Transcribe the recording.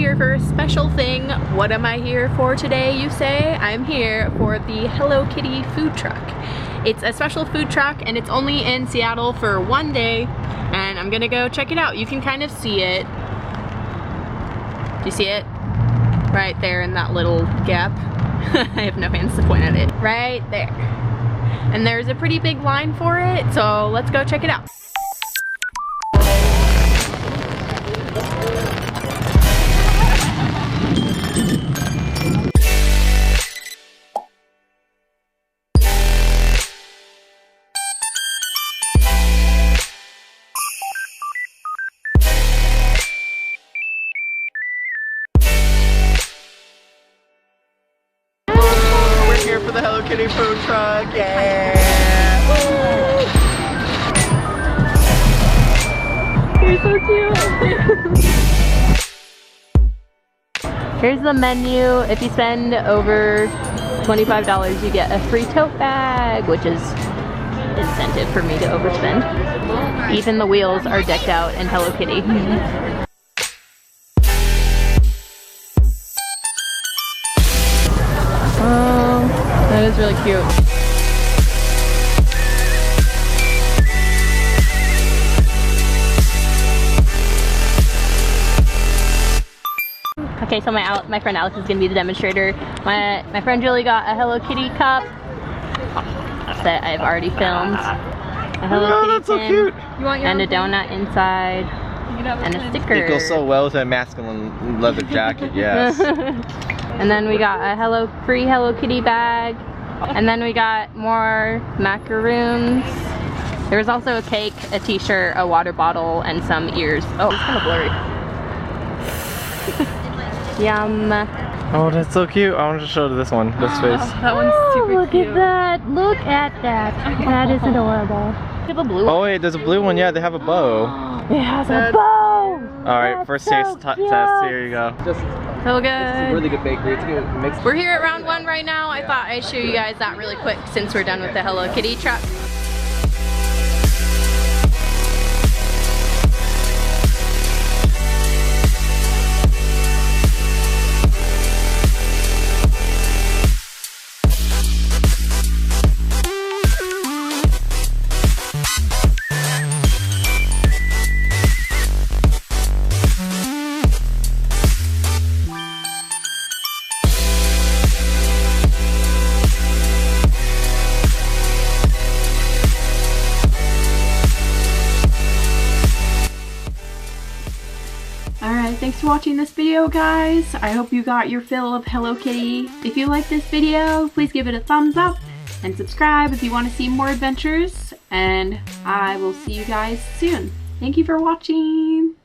here for a special thing. What am I here for today, you say? I'm here for the Hello Kitty food truck. It's a special food truck and it's only in Seattle for one day, and I'm gonna go check it out. You can kind of see it. Do you see it? Right there in that little gap. I have no hands to point at it. Right there. And there's a pretty big line for it, so let's go check it out. For the Hello Kitty food truck, yeah! You're so cute! Here's the menu. If you spend over $25, you get a free tote bag, which is incentive for me to overspend. Even the wheels are decked out in Hello Kitty. That is really cute. Okay, so my friend Alex is gonna be the demonstrator. My friend Julie got a Hello Kitty cup that I've already filmed. A Hello Kitty that's so tin, cute. and a donut inside, and a sticker. It goes so well with a masculine leather jacket, yes. And then we got a free Hello Kitty bag. And then we got more macaroons. There was also a cake, a t-shirt, a water bottle, and some ears. Oh, it's kind of blurry. Yum. Oh, that's so cute. I want to show this one, this face. That one's super look cute. Look at that. Look at that. That is adorable. You have a blue one. Oh wait, there's a blue one. Yeah, they have a bow. It has a bow. Alright, That's first so test. cute. Here you go. So good. Really good bakery. It's good mixed. We're here at round one right now. I thought I'd show you guys that really quick since we're done with the Hello Kitty truck. Alright, thanks for watching this video, guys. I hope you got your fill of Hello Kitty. If you like this video, please give it a thumbs up and subscribe if you want to see more adventures. And I will see you guys soon. Thank you for watching.